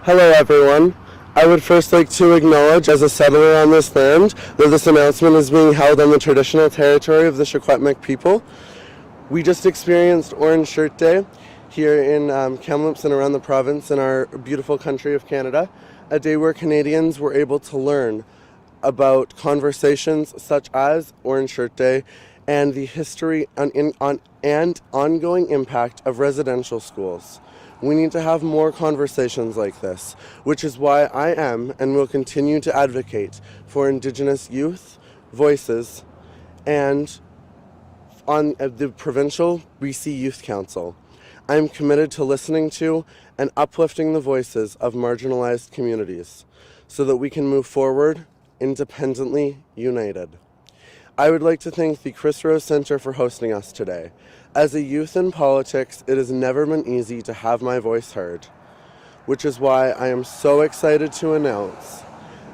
Hello everyone. I would first like to acknowledge as a settler on this land that this announcement is being held on the traditional territory of the Secwepemc people. We just experienced Orange Shirt Day here in Kamloops and around the province in our beautiful country of Canada, a day where Canadians were able to learn about conversations such as Orange Shirt Day and the history and ongoing impact of residential schools. We need to have more conversations like this, which is why I am and will continue to advocate for Indigenous youth voices and on the provincial BC Youth Council. I am committed to listening to and uplifting the voices of marginalized communities so that we can move forward independently united. I would like to thank the Chris Rose Center for hosting us today. As a youth in politics, it has never been easy to have my voice heard, which is why I am so excited to announce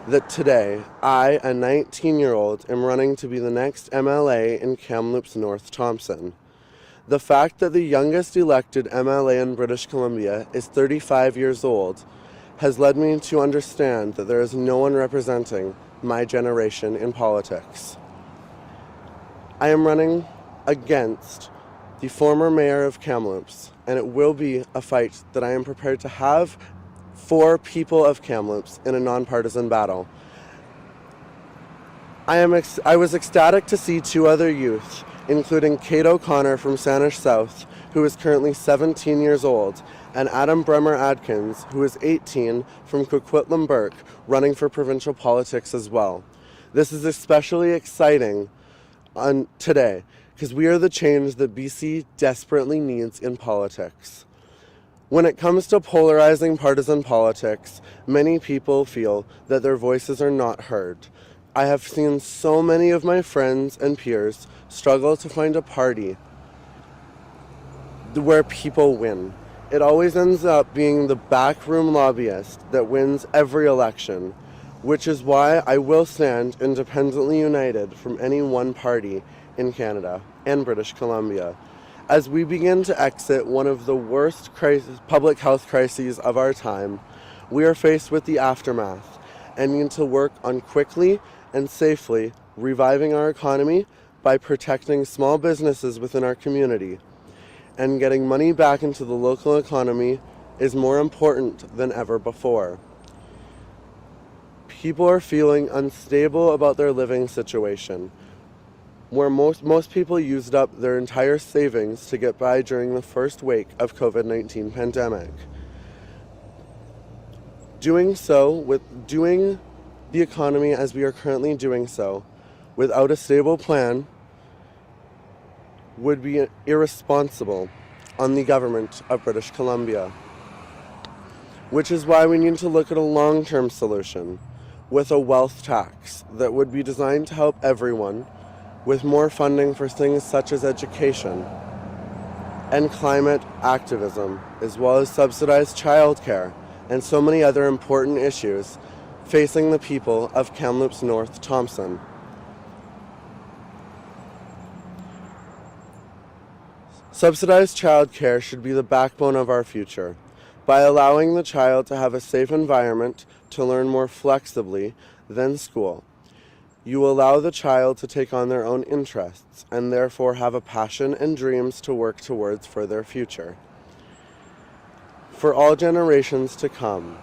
that today, I, a 19-year-old, am running to be the next MLA in Kamloops-North Thompson. The fact that the youngest elected MLA in British Columbia is 35 years old has led me to understand that there is no one representing my generation in politics. I am running against the former mayor of Kamloops, and it will be a fight that I am prepared to have for people of Kamloops in a nonpartisan battle. I was ecstatic to see two other youth, including Kate O'Connor from Sanish South, who is currently 17 years old, and Adam Bremer Adkins, who is 18, from Coquitlam-Burke, running for provincial politics as well. This is especially exciting on today, because we are the change that BC desperately needs in politics. When it comes to polarizing partisan politics, many people feel that their voices are not heard. I have seen so many of my friends and peers struggle to find a party where people win. It always ends up being the backroom lobbyist that wins every election, which is why I will stand independently united from any one party in Canada and British Columbia. As we begin to exit one of the worst public health crises of our time, we are faced with the aftermath and need to work on quickly and safely reviving our economy by protecting small businesses within our community. And getting money back into the local economy is more important than ever before. People are feeling unstable about their living situation, where most people used up their entire savings to get by during the first wave of COVID-19 pandemic. Doing the economy as we are currently doing so, without a stable plan, would be irresponsible on the government of British Columbia. Which is why we need to look at a long-term solution with a wealth tax that would be designed to help everyone, with more funding for things such as education and climate activism, as well as subsidized childcare and so many other important issues facing the people of Kamloops-North Thompson. Subsidized childcare should be the backbone of our future. By allowing the child to have a safe environment to learn more flexibly than school, you allow the child to take on their own interests and therefore have a passion and dreams to work towards for their future. For all generations to come.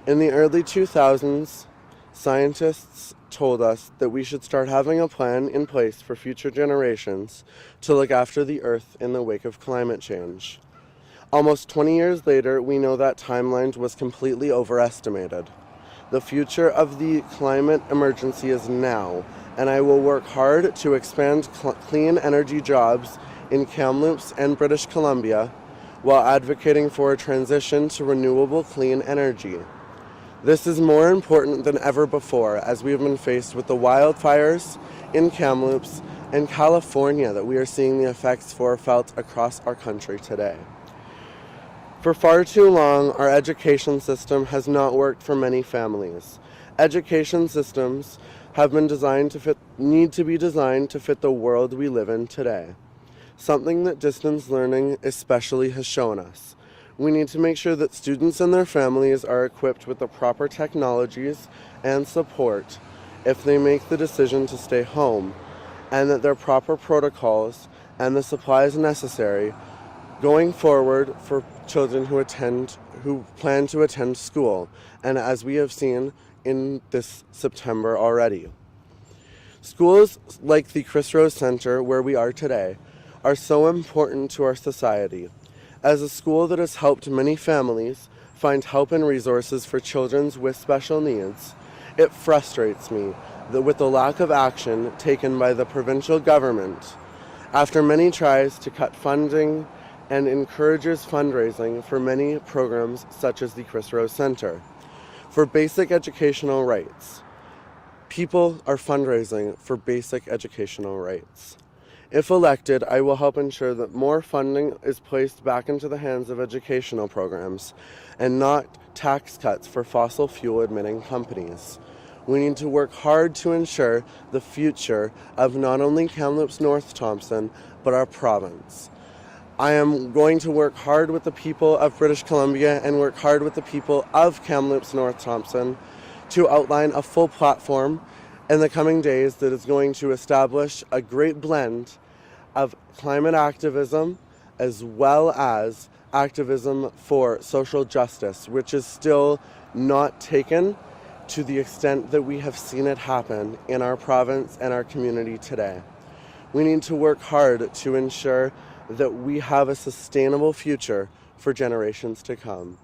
In the early 2000s, scientists told us that we should start having a plan in place for future generations to look after the Earth in the wake of climate change. Almost 20 years later, we know that timeline was completely overestimated. The future of the climate emergency is now, and I will work hard to expand clean energy jobs in Kamloops and British Columbia while advocating for a transition to renewable clean energy. This is more important than ever before as we have been faced with the wildfires in Kamloops and California that we are seeing the effects felt across our country today. For far too long, our education system has not worked for many families. Education systems have been need to be designed to fit the world we live in today. Something that distance learning especially has shown us. We need to make sure that students and their families are equipped with the proper technologies and support if they make the decision to stay home, and that there are proper protocols and the supplies necessary going forward for children who plan to attend school, and as we have seen in this September already. Schools like the Chris Rose Center, where we are today, are so important to our society. As a school that has helped many families find help and resources for children with special needs, it frustrates me that with the lack of action taken by the provincial government, after many tries to cut funding and encourages fundraising for many programs such as the Chris Rose Center. For basic educational rights, people are fundraising for basic educational rights. If elected, I will help ensure that more funding is placed back into the hands of educational programs and not tax cuts for fossil fuel emitting companies. We need to work hard to ensure the future of not only Kamloops-North Thompson, but our province. I am going to work hard with the people of British Columbia and work hard with the people of Kamloops-North Thompson to outline a full platform in the coming days that is going to establish a great blend of climate activism as well as activism for social justice, which is still not taken to the extent that we have seen it happen in our province and our community today. We need to work hard to ensure that we have a sustainable future for generations to come.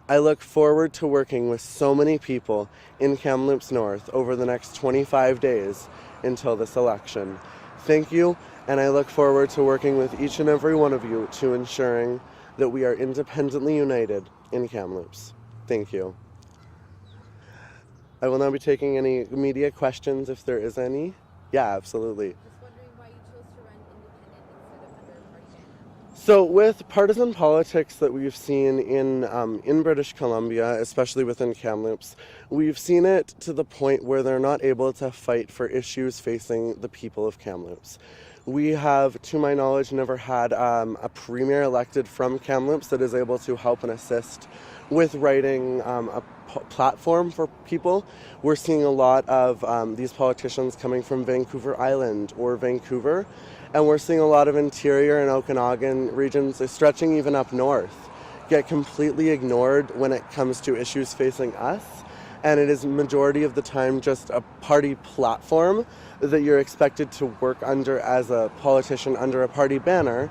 I look forward to working with so many people in Kamloops North over the next 25 days until this election. Thank you, and I look forward to working with each and every one of you to ensuring that we are independently united in Kamloops. Thank you. I will now be taking any media questions if there is any. Yeah, absolutely. Just wondering why you chose to run independent instead of under a party banner. So with partisan politics that we've seen in British Columbia, especially within Kamloops, we've seen it to the point where they're not able to fight for issues facing the people of Kamloops. We have, to my knowledge, never had a premier elected from Kamloops that is able to help and assist with writing a platform for people. We're seeing a lot of these politicians coming from Vancouver Island or Vancouver, and we're seeing a lot of interior and Okanagan regions, stretching even up north, get completely ignored when it comes to issues facing us. And it is majority of the time just a party platform that you're expected to work under as a politician under a party banner,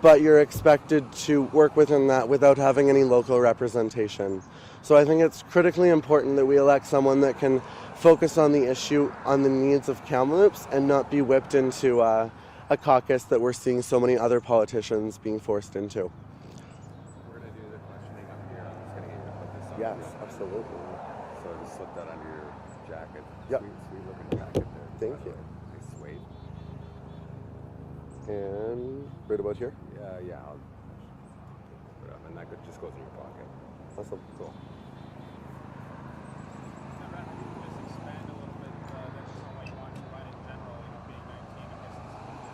but you're expected to work within that without having any local representation. So I think it's critically important that we elect someone that can focus on the issue, on the needs of Kamloops, and not be whipped into a caucus that we're seeing so many other politicians being forced into. We're going to do the questioning up here. I'm just going to get you to put this on. Yes, absolutely. So just slip that under your jacket. Yep. Sweet looking jacket there. Thank you. Nice suede. And right about here? Yeah. I'll put it up, and that just goes in your pocket. Awesome. Cool. Just expand a little bit then just on what you want to run in general, being 19, I guess it's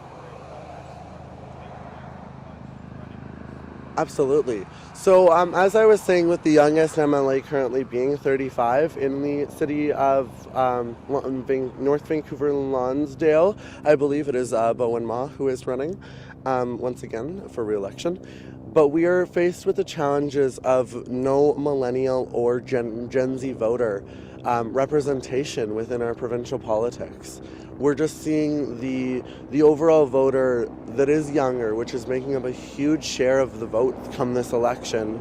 Absolutely. So as I was saying, with the youngest MLA currently being 35 in the city of North Vancouver Lonsdale, I believe it is Bowen Ma who is running once again for re-election. But we are faced with the challenges of no millennial or Gen Z voter representation within our provincial politics. We're just seeing the overall voter that is younger, which is making up a huge share of the vote come this election,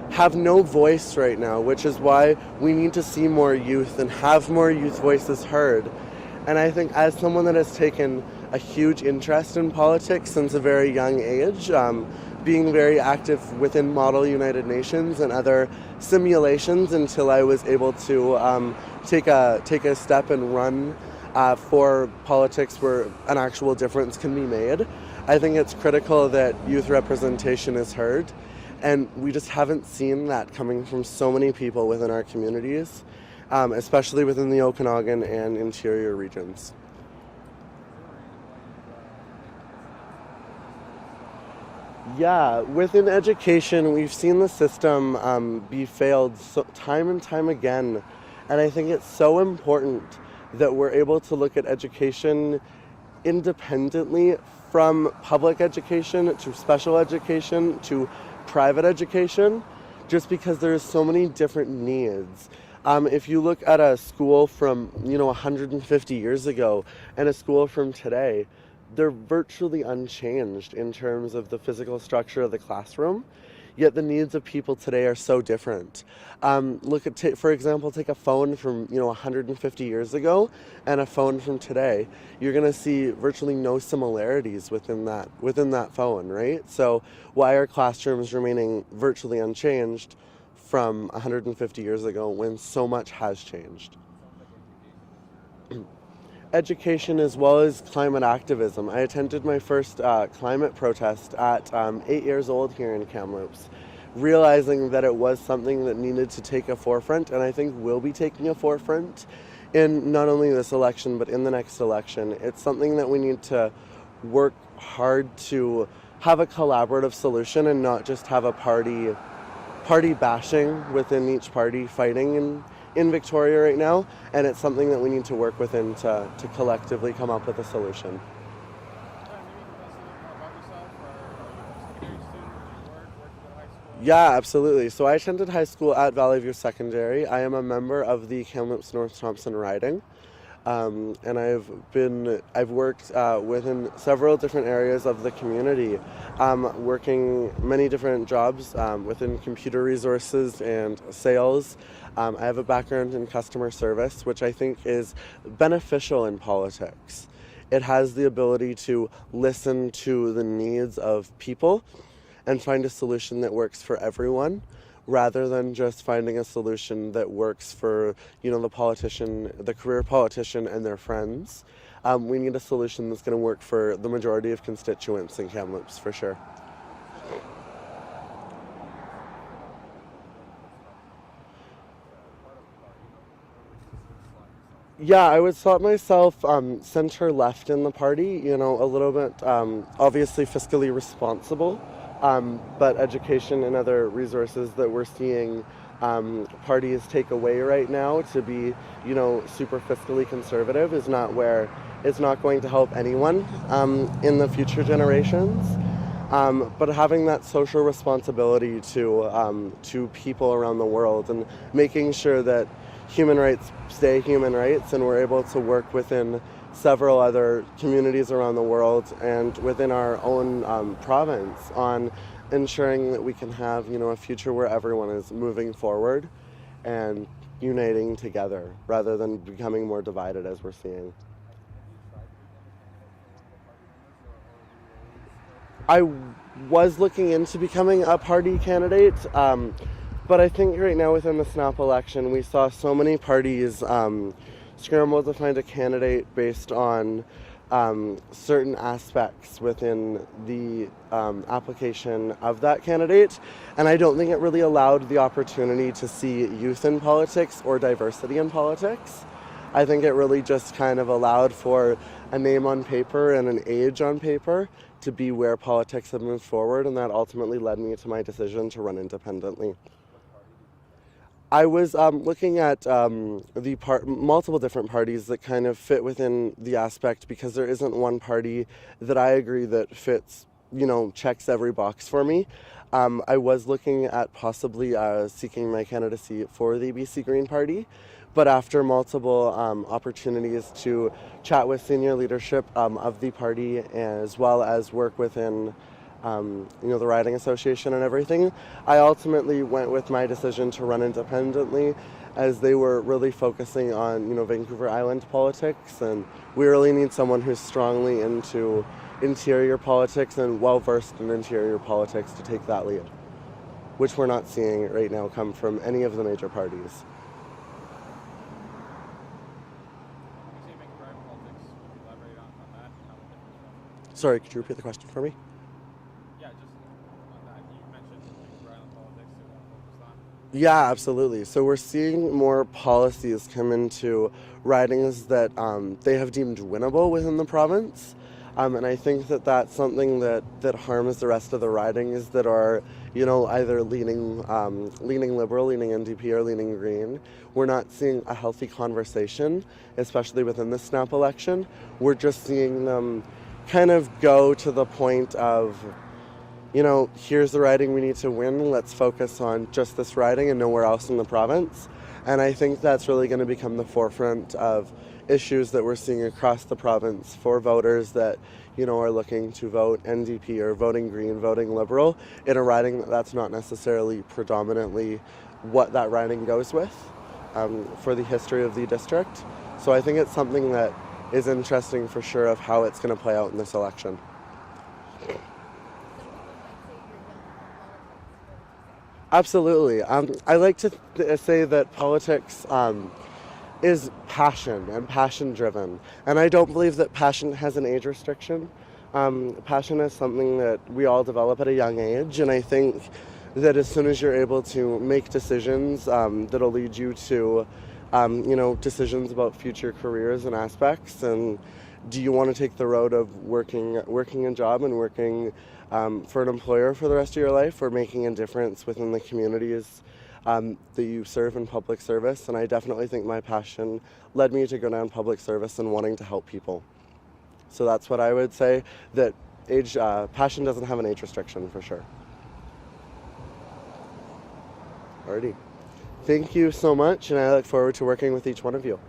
have no voice right now, which is why we need to see more youth and have more youth voices heard. And I think as someone that has taken a huge interest in politics since a very young age, being very active within Model United Nations and other simulations until I was able to take a step and run for politics where an actual difference can be made. I think it's critical that youth representation is heard, and we just haven't seen that coming from so many people within our communities, especially within the Okanagan and interior regions. Yeah, within education, we've seen the system be failed time and time again. And I think it's so important that we're able to look at education independently from public education to special education to private education, just because there's so many different needs. If you look at a school from 150 years ago and a school from today, they're virtually unchanged in terms of the physical structure of the classroom, yet the needs of people today are so different. For example, take a phone from 150 years ago and a phone from today. You're going to see virtually no similarities within that phone, right? So why are classrooms remaining virtually unchanged from 150 years ago when so much has changed? Education as well as climate activism. I attended my first climate protest at 8 years old here in Kamloops, realizing that it was something that needed to take a forefront, and I think will be taking a forefront in not only this election but in the next election. It's something that we need to work hard to have a collaborative solution and not just have a party bashing within each party fighting in Victoria right now, and it's something that we need to work within to collectively come up with a solution. Yeah, absolutely. So I attended high school at Valley View Secondary. I am a member of the Kamloops-North Thompson riding. And I've worked within several different areas of the community, working many different jobs within computer resources and sales. I have a background in customer service, which I think is beneficial in politics. It has the ability to listen to the needs of people and find a solution that works for everyone, rather than just finding a solution that works for, the career politician and their friends. We need a solution that's going to work for the majority of constituents in Kamloops, for sure. Yeah, I would slot myself center-left in the party, a little bit, obviously fiscally responsible. But education and other resources that we're seeing parties take away right now to be, super fiscally conservative is not going to help anyone in the future generations. But having that social responsibility to people around the world and making sure that human rights stay human rights, and we're able to work within several other communities around the world and within our own province on ensuring that we can have, a future where everyone is moving forward and uniting together rather than becoming more divided as we're seeing. I was looking into becoming a party candidate, but I think right now within the snap election we saw so many parties scramble to find a candidate based on certain aspects within the application of that candidate, and I don't think it really allowed the opportunity to see youth in politics or diversity in politics. I think it really just kind of allowed for a name on paper and an age on paper to be where politics have moved forward, and that ultimately led me to my decision to run independently. I was looking at multiple different parties that kind of fit within the aspect, because there isn't one party that I agree that fits, checks every box for me. I was looking at possibly seeking my candidacy for the BC Green Party, but after multiple opportunities to chat with senior leadership of the party, as well as work within the riding association and everything, I ultimately went with my decision to run independently, as they were really focusing on, Vancouver Island politics, and we really need someone who's strongly into interior politics and well-versed in interior politics to take that lead, which we're not seeing right now come from any of the major parties. Sorry, could you repeat the question for me? Yeah, absolutely. So we're seeing more policies come into ridings that they have deemed winnable within the province. And I think that that's something that harms the rest of the ridings that are, either leaning liberal, leaning NDP, or leaning Green. We're not seeing a healthy conversation, especially within the snap election. We're just seeing them kind of go to the point of, here's the riding we need to win. Let's focus on just this riding and nowhere else in the province. And I think that's really going to become the forefront of issues that we're seeing across the province for voters that, are looking to vote NDP or voting Green, voting Liberal in a riding that's not necessarily predominantly what that riding goes with for the history of the district. So I think it's something that is interesting for sure of how it's going to play out in this election. Absolutely. I like to say that politics is passion and passion driven. And I don't believe that passion has an age restriction. Passion is something that we all develop at a young age. And I think that as soon as you're able to make decisions that'll lead you to, decisions about future careers and aspects, and do you want to take the road of working a job and working for an employer for the rest of your life, or making a difference within the communities that you serve in public service? And I definitely think my passion led me to go down public service and wanting to help people. So that's what I would say, that passion doesn't have an age restriction for sure. Alrighty. Thank you so much, and I look forward to working with each one of you.